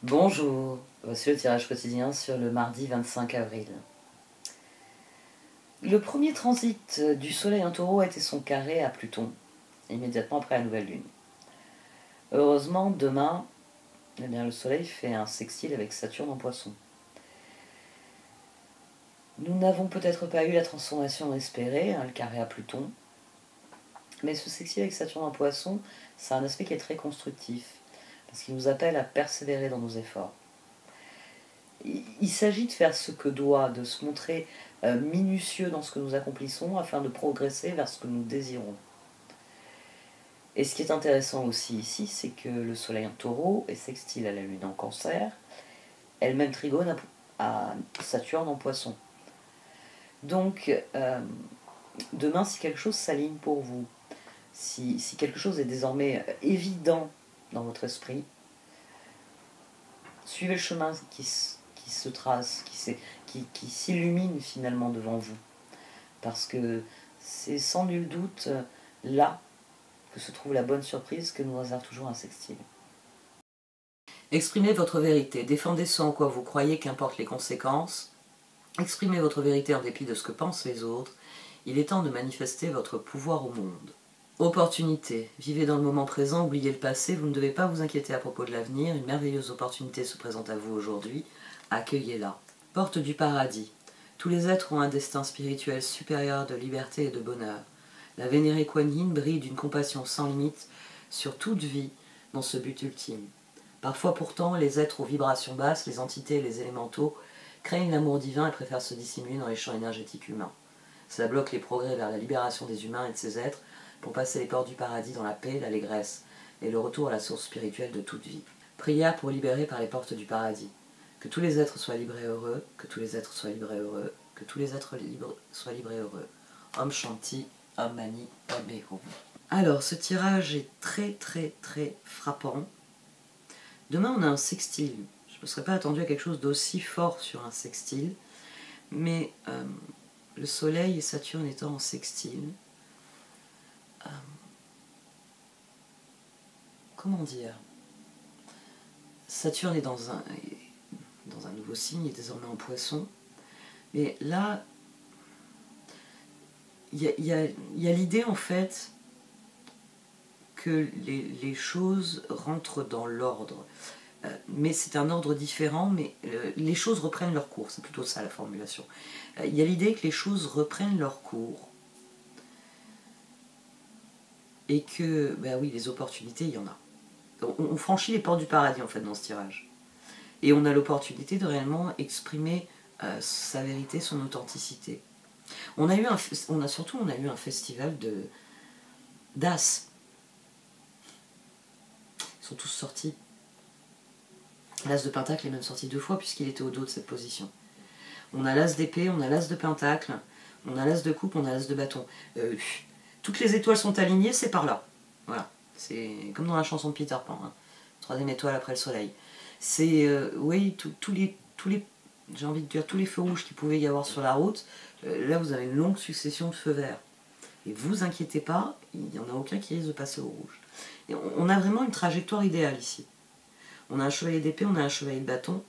Bonjour, voici le tirage quotidien sur le mardi 25 avril. Le premier transit du Soleil en Taureau a été son carré à Pluton, immédiatement après la nouvelle lune. Heureusement, demain, le Soleil fait un sextile avec Saturne en Poisson. Nous n'avons peut-être pas eu la transformation espérée, le carré à Pluton, mais ce sextile avec Saturne en Poisson, c'est un aspect qui est très constructif, parce qu'il nous appelle à persévérer dans nos efforts. Il s'agit de faire ce que doit, de se montrer minutieux dans ce que nous accomplissons afin de progresser vers ce que nous désirons. Et ce qui est intéressant aussi ici, c'est que le Soleil en Taureau est sextile à la Lune en Cancer, elle-même trigone à Saturne en Poisson. Donc, demain, si quelque chose s'aligne pour vous, si quelque chose est désormais évident dans votre esprit, suivez le chemin qui se trace, qui s'illumine finalement devant vous. Parce que c'est sans nul doute là que se trouve la bonne surprise que nous réserve toujours un sextile. Exprimez votre vérité, défendez ce en quoi vous croyez, qu'importe les conséquences. Exprimez votre vérité en dépit de ce que pensent les autres. Il est temps de manifester votre pouvoir au monde. Opportunité. Vivez dans le moment présent, oubliez le passé, vous ne devez pas vous inquiéter à propos de l'avenir. Une merveilleuse opportunité se présente à vous aujourd'hui. Accueillez-la. Porte du paradis. Tous les êtres ont un destin spirituel supérieur de liberté et de bonheur. La vénérée Kuan Yin brille d'une compassion sans limite sur toute vie dans ce but ultime. Parfois pourtant, les êtres aux vibrations basses, les entités et les élémentaux, craignent l'amour divin et préfèrent se dissimuler dans les champs énergétiques humains. Cela bloque les progrès vers la libération des humains et de ces êtres pour passer les portes du paradis dans la paix, l'allégresse et le retour à la source spirituelle de toute vie. Prière pour libérer par les portes du paradis. Que tous les êtres soient libres et heureux, que tous les êtres soient libres et heureux, que tous les êtres soient libres et heureux. Om Shanti, Om Mani, Padme Hum. Alors, ce tirage est très très très frappant. Demain, on a un sextile. Je ne me serais pas attendu à quelque chose d'aussi fort sur un sextile, mais le Soleil et Saturne étant en sextile, comment dire, Saturne est dans un nouveau signe, il est désormais en Poisson, mais là, il y a l'idée en fait que les choses rentrent dans l'ordre. Mais c'est un ordre différent, mais les choses reprennent leur cours, c'est plutôt ça la formulation. Il y a l'idée que les choses reprennent leur cours, et que, ben oui, les opportunités, il y en a. On franchit les portes du paradis en fait dans ce tirage. Et on a l'opportunité de réellement exprimer sa vérité, son authenticité. On a eu un festival d'as. Ils sont tous sortis. L'as de pentacle est même sorti 2 fois puisqu'il était au dos de cette position. On a l'as d'épée, on a l'as de pentacle, on a l'as de coupe, on a l'as de bâton. Toutes les étoiles sont alignées, c'est par là. Voilà, c'est comme dans la chanson de Peter Pan, hein. Troisième étoile après le soleil. C'est, oui, tous les, j'ai envie de dire, tous les feux rouges qu'il pouvait y avoir sur la route, là vous avez une longue succession de feux verts. Et vous inquiétez pas, il n'y en a aucun qui risque de passer au rouge. Et on a vraiment une trajectoire idéale ici. On a un chevalier d'épée, on a un chevalier de bâton,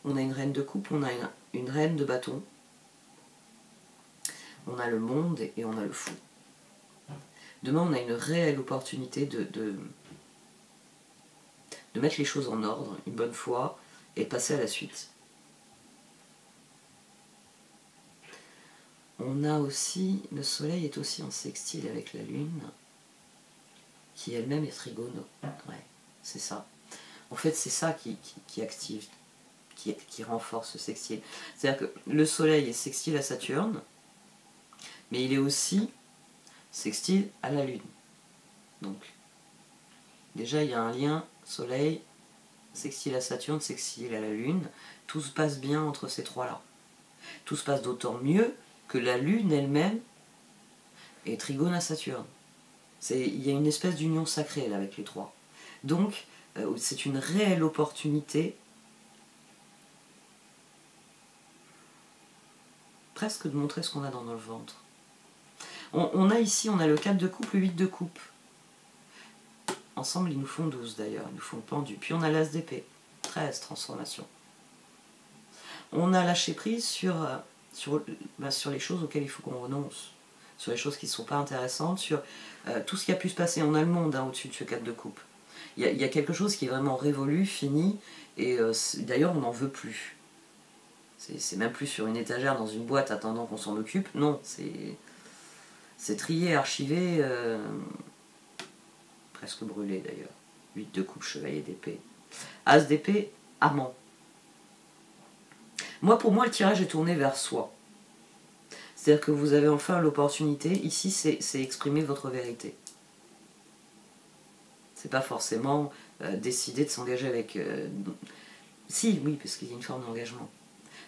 on a une reine de coupe, on a une reine de bâton, on a le monde et on a le fou. Demain, on a une réelle opportunité de mettre les choses en ordre, une bonne fois, et de passer à la suite. On a aussi, le soleil est aussi en sextile avec la lune, qui elle-même est trigone. Ouais, c'est ça. En fait, c'est ça qui active, qui renforce ce sextile. C'est-à-dire que le soleil est sextile à Saturne, mais il est aussi sextile à la lune. Donc, déjà, il y a un lien soleil, sextile à Saturne, sextile à la lune. Tout se passe bien entre ces trois-là. Tout se passe d'autant mieux que la lune elle-même est trigone à Saturne. Il y a une espèce d'union sacrée là, avec les trois. Donc, c'est une réelle opportunité presque de montrer ce qu'on a dans le ventre. On a ici, on a le 4 de coupe, le 8 de coupe. Ensemble, ils nous font 12 d'ailleurs, ils nous font pendu. Puis on a l'as d'épée, 13, transformation. On a lâché prise sur les choses auxquelles il faut qu'on renonce, sur les choses qui ne sont pas intéressantes, sur tout ce qui a pu se passer. On a le monde au-dessus de ce 4 de coupe. Il y a quelque chose qui est vraiment révolu, fini, et d'ailleurs on n'en veut plus. C'est même plus sur une étagère dans une boîte attendant qu'on s'en occupe, non, c'est trié, archivé, presque brûlé d'ailleurs. 8 de coupe, chevalier d'épée. As d'épée, amant. Pour moi, le tirage est tourné vers soi. C'est-à-dire que vous avez enfin l'opportunité, ici, c'est exprimer votre vérité. C'est pas forcément décider de s'engager avec... Si, oui, parce qu'il y a une forme d'engagement.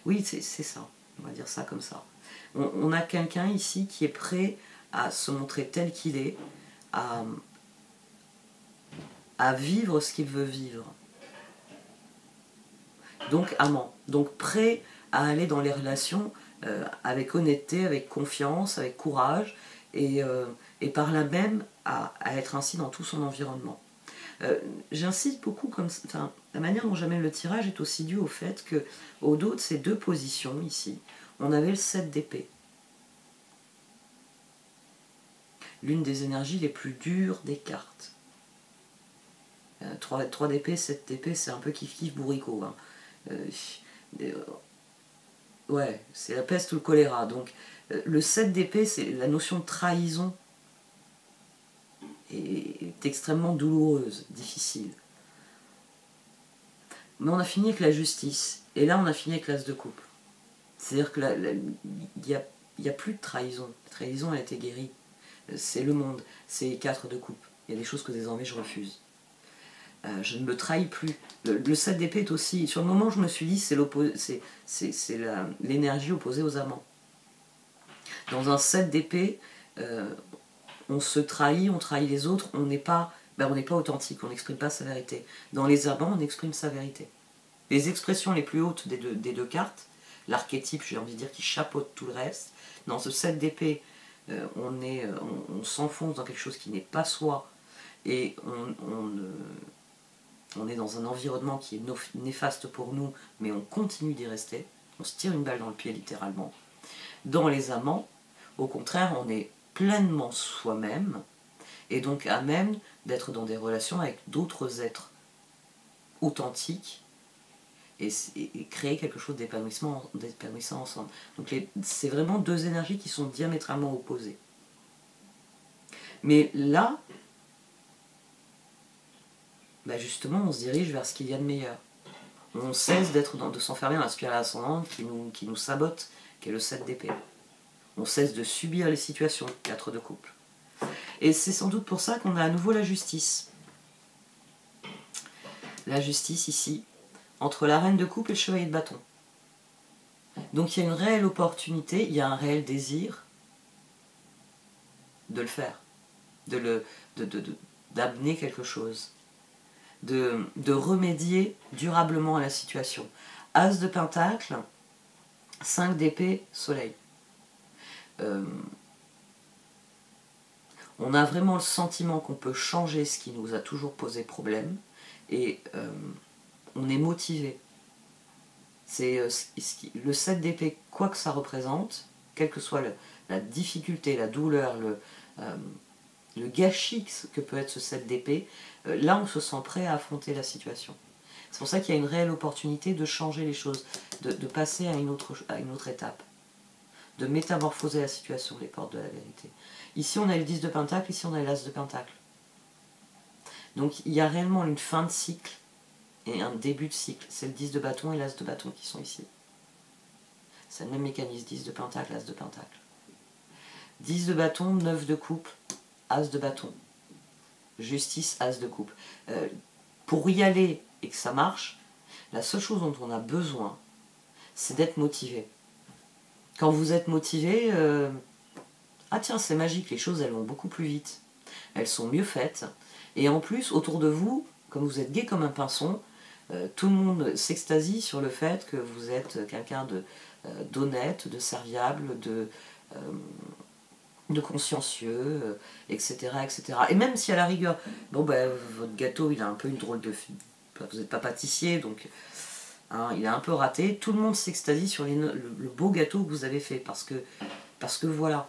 Oui, c'est ça, on va dire ça comme ça. On a quelqu'un ici qui est prêt à se montrer tel qu'il est, à vivre ce qu'il veut vivre. Donc amant, donc prêt à aller dans les relations avec honnêteté, avec confiance, avec courage, et par là même à être ainsi dans tout son environnement. J'insiste beaucoup, la manière dont j'amène le tirage est aussi due au fait que au dos de ces deux positions ici, on avait le 7 d'épée. L'une des énergies les plus dures des cartes. 3 d'épée, 7 d'épée, c'est un peu kiff-kiff bourricot. Hein. Ouais, c'est la peste ou le choléra. Donc, le 7 d'épée, c'est la notion de trahison est extrêmement douloureuse, difficile. Mais on a fini avec la justice. Et là, on a fini avec l'as de coupe. C'est-à-dire que il n'y a plus de trahison. La trahison a été guérie. C'est le monde. C'est 4 de coupe. Il y a des choses que désormais je refuse. Je ne me trahis plus. Le 7 d'épée est aussi... Sur le moment, je me suis dit, c'est l'énergie opposée aux amants. Dans un 7 d'épée, on se trahit, on trahit les autres, on n'est pas authentique, on n'exprime pas sa vérité. Dans les amants, on exprime sa vérité. Les expressions les plus hautes des deux cartes, l'archétype, j'ai envie de dire, qui chapeaute tout le reste, dans ce 7 d'épée, on s'enfonce dans quelque chose qui n'est pas soi, et on est dans un environnement qui est néfaste pour nous, mais on continue d'y rester, on se tire une balle dans le pied littéralement. Dans les amants, au contraire, on est pleinement soi-même, et donc à même d'être dans des relations avec d'autres êtres authentiques, et créer quelque chose d'épanouissant ensemble. Donc c'est vraiment deux énergies qui sont diamétralement opposées. Mais là, justement, on se dirige vers ce qu'il y a de meilleur. On cesse de s'enfermer dans la spirale ascendante qui nous sabote, qui est le 7 d'épée. On cesse de subir les situations, 4 de coupe. Et c'est sans doute pour ça qu'on a à nouveau la justice. La justice ici, entre la reine de coupe et le chevalier de bâton. Donc il y a une réelle opportunité, il y a un réel désir de le faire, d'amener quelque chose, de remédier durablement à la situation. As de pentacle, 5 d'épée, soleil. On a vraiment le sentiment qu'on peut changer ce qui nous a toujours posé problème, et on est motivé. C'est le 7 d'épée, quoi que ça représente, quelle que soit la difficulté, la douleur, le gâchis que peut être ce 7 d'épée, là on se sent prêt à affronter la situation. C'est pour ça qu'il y a une réelle opportunité de changer les choses, de passer à une autre étape, de métamorphoser la situation, les portes de la vérité. Ici on a le 10 de pentacle, ici on a l'as de pentacle. Donc il y a réellement une fin de cycle et un début de cycle. C'est le 10 de bâton et l'as de bâton qui sont ici. C'est le même mécanisme, 10 de pentacle, as de pentacle. 10 de bâton, 9 de coupe, as de bâton. Justice, as de coupe. Pour y aller et que ça marche, la seule chose dont on a besoin, c'est d'être motivé. Quand vous êtes motivé, ah tiens, c'est magique, les choses elles vont beaucoup plus vite. Elles sont mieux faites. Et en plus, autour de vous, comme vous êtes gai comme un pinson, tout le monde s'extasie sur le fait que vous êtes quelqu'un d'honnête, de serviable, de consciencieux, etc., etc. Et même si à la rigueur, votre gâteau il a un peu une drôle de vous n'êtes pas pâtissier, donc hein, il a un peu raté. Tout le monde s'extasie sur le beau gâteau que vous avez fait, parce que voilà,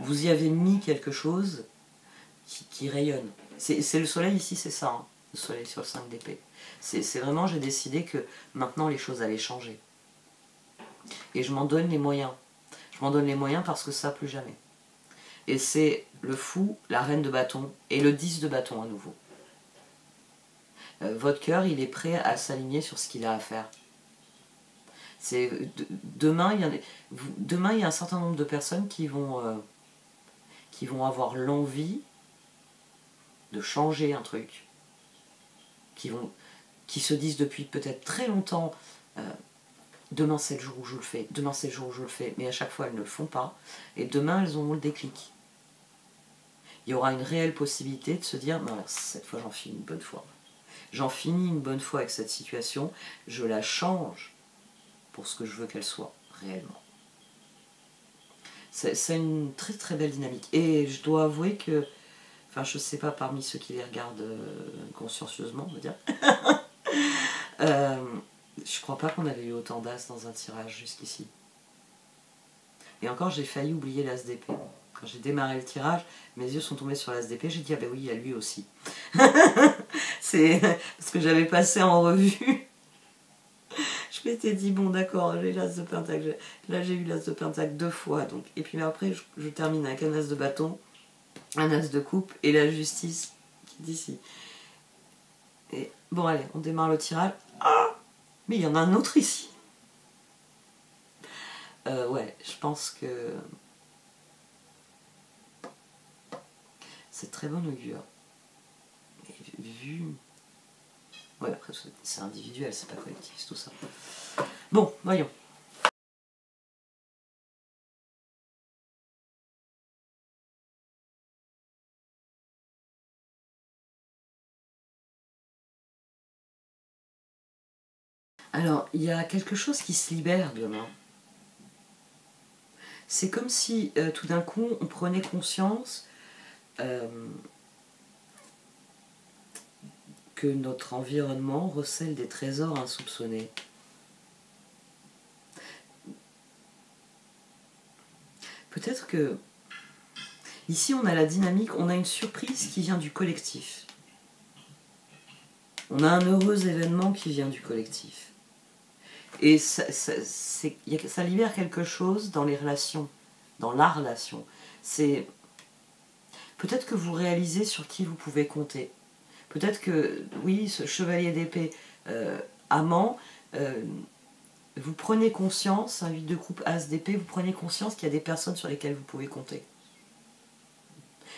vous y avez mis quelque chose qui rayonne. C'est le soleil ici, c'est ça, hein, le soleil sur le 5 d'épée. C'est vraiment, j'ai décidé que maintenant les choses allaient changer. Et je m'en donne les moyens. Je m'en donne les moyens parce que ça, plus jamais. Et c'est le fou, la reine de bâton et le 10 de bâton à nouveau. Votre cœur, il est prêt à s'aligner sur ce qu'il a à faire. Demain, il y a un certain nombre de personnes qui vont avoir l'envie de changer un truc, qui se disent depuis peut-être très longtemps demain c'est le jour où je le fais, demain c'est le jour où je le fais, mais à chaque fois elles ne le font pas, et demain elles auront le déclic. Il y aura une réelle possibilité de se dire non, cette fois j'en finis une bonne fois. J'en finis une bonne fois avec cette situation, je la change pour ce que je veux qu'elle soit, réellement. C'est une très très belle dynamique. Et je dois avouer que, enfin je sais pas parmi ceux qui les regardent consciencieusement, on va dire, je crois pas qu'on avait eu autant d'as dans un tirage jusqu'ici. Et encore, j'ai failli oublier l'as d'épée. Quand j'ai démarré le tirage, mes yeux sont tombés sur l'as d'épée, j'ai dit ah ben oui, il y a lui aussi. C'est parce que j'avais passé en revue. Je m'étais dit bon d'accord, j'ai l'as de pentacle. Là j'ai eu l'as de pentacle 2 fois. Donc. Et puis après, je termine avec un as de bâton, un as de coupe et la justice qui est ici. Et bon allez, on démarre le tirage. Ah, mais il y en a un autre ici. Ouais, je pense que c'est très bon augure. Et vu... Ouais, après c'est individuel, c'est pas collectif, c'est tout ça. Bon, voyons. Alors, il y a quelque chose qui se libère demain. C'est comme si tout d'un coup on prenait conscience que notre environnement recèle des trésors insoupçonnés. Peut-être que ici on a la dynamique, on a une surprise qui vient du collectif. On a un heureux événement qui vient du collectif. Et ça libère quelque chose dans les relations, dans la relation. C'est peut-être que vous réalisez sur qui vous pouvez compter. Peut-être que, oui, ce chevalier d'épée amant, vous prenez conscience, un 8 de coupe as d'épée, vous prenez conscience qu'il y a des personnes sur lesquelles vous pouvez compter.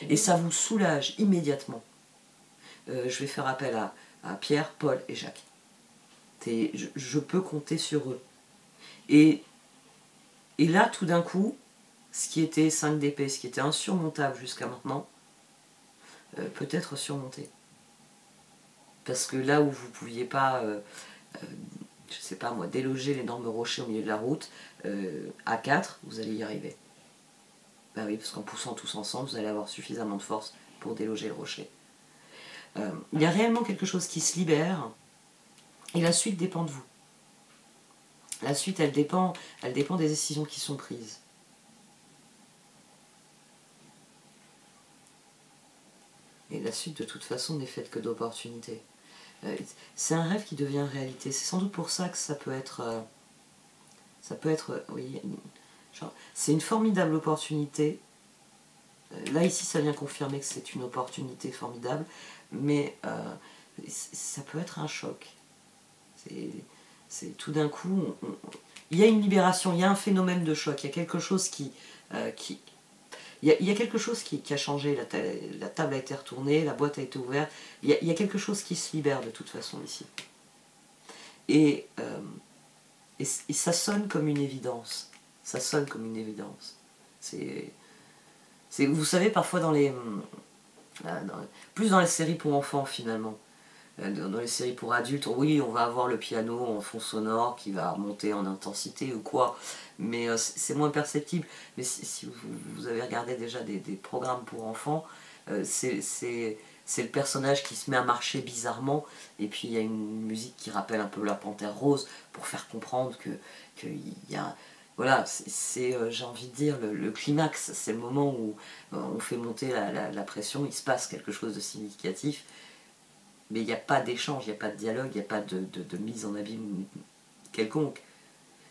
Et ça vous soulage immédiatement. Je vais faire appel à Pierre, Paul et Jacques. Je peux compter sur eux. Et là, tout d'un coup, ce qui était 5 d'épée, ce qui était insurmontable jusqu'à maintenant, peut être surmonté. Parce que là où vous ne pouviez pas, je sais pas moi, déloger l'énorme rocher au milieu de la route, à 4, vous allez y arriver. Ben oui, parce qu'en poussant tous ensemble, vous allez avoir suffisamment de force pour déloger le rocher. Il y a réellement quelque chose qui se libère, et la suite dépend de vous. La suite, elle dépend des décisions qui sont prises. Et la suite, de toute façon, n'est faite que d'opportunités. C'est un rêve qui devient réalité. C'est sans doute pour ça que ça peut être, oui, c'est une formidable opportunité. Là, ici, ça vient confirmer que c'est une opportunité formidable, mais ça peut être un choc. C'est tout d'un coup, il y a une libération, il y a un phénomène de choc, il y a quelque chose qui il y a quelque chose qui a changé, la table a été retournée, la boîte a été ouverte, il y a quelque chose qui se libère de toute façon ici. Et ça sonne comme une évidence. Ça sonne comme une évidence. Vous savez, parfois plus dans les séries pour enfants finalement, dans les séries pour adultes, oui, on va avoir le piano en fond sonore qui va monter en intensité ou quoi, mais c'est moins perceptible. Mais si vous avez regardé déjà des programmes pour enfants, c'est c'est le personnage qui se met à marcher bizarrement, et puis il y a une musique qui rappelle un peu la Panthère Rose, pour faire comprendre qu'il y a... Voilà, c'est j'ai envie de dire, le climax, c'est le moment où on fait monter la pression, il se passe quelque chose de significatif, mais il n'y a pas d'échange, il n'y a pas de dialogue, il n'y a pas de mise en abîme quelconque.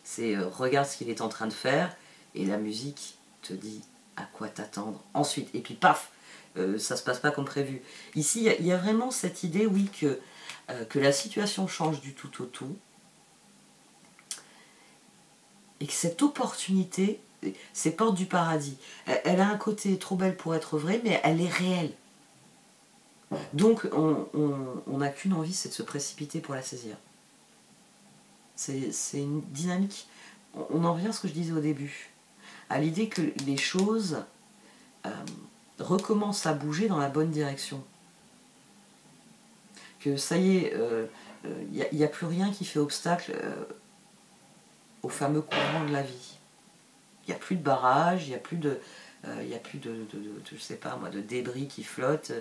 C'est regarde ce qu'il est en train de faire, et la musique te dit à quoi t'attendre ensuite, et puis paf, ça se passe pas comme prévu. Ici, il y a vraiment cette idée, oui, que la situation change du tout au tout, et que cette opportunité, c'est porte du paradis. Elle a un côté trop belle pour être vrai, mais elle est réelle. Donc on n'a qu'une envie, c'est de se précipiter pour la saisir. C'est une dynamique. On en revient à ce que je disais au début, à l'idée que les choses recommencent à bouger dans la bonne direction. Que ça y est, il n'y a plus rien qui fait obstacle au fameux courant de la vie. Il n'y a plus de barrage, il n'y a plus de, je sais pas moi, de débris qui flottent,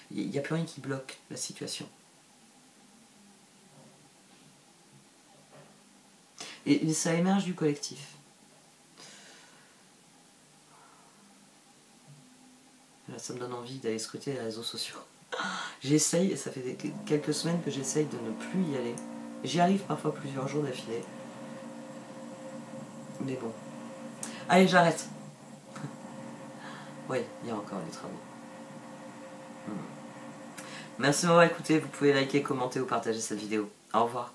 il n'y a plus rien qui bloque la situation. Et ça émerge du collectif. Là, ça me donne envie d'aller scruter les réseaux sociaux. J'essaye, ça fait quelques semaines que j'essaye de ne plus y aller. J'y arrive parfois plusieurs jours d'affilée. Mais bon. Allez, j'arrête. Oui, il y a encore des travaux. Merci de m'avoir écouté. Vous pouvez liker, commenter ou partager cette vidéo. Au revoir.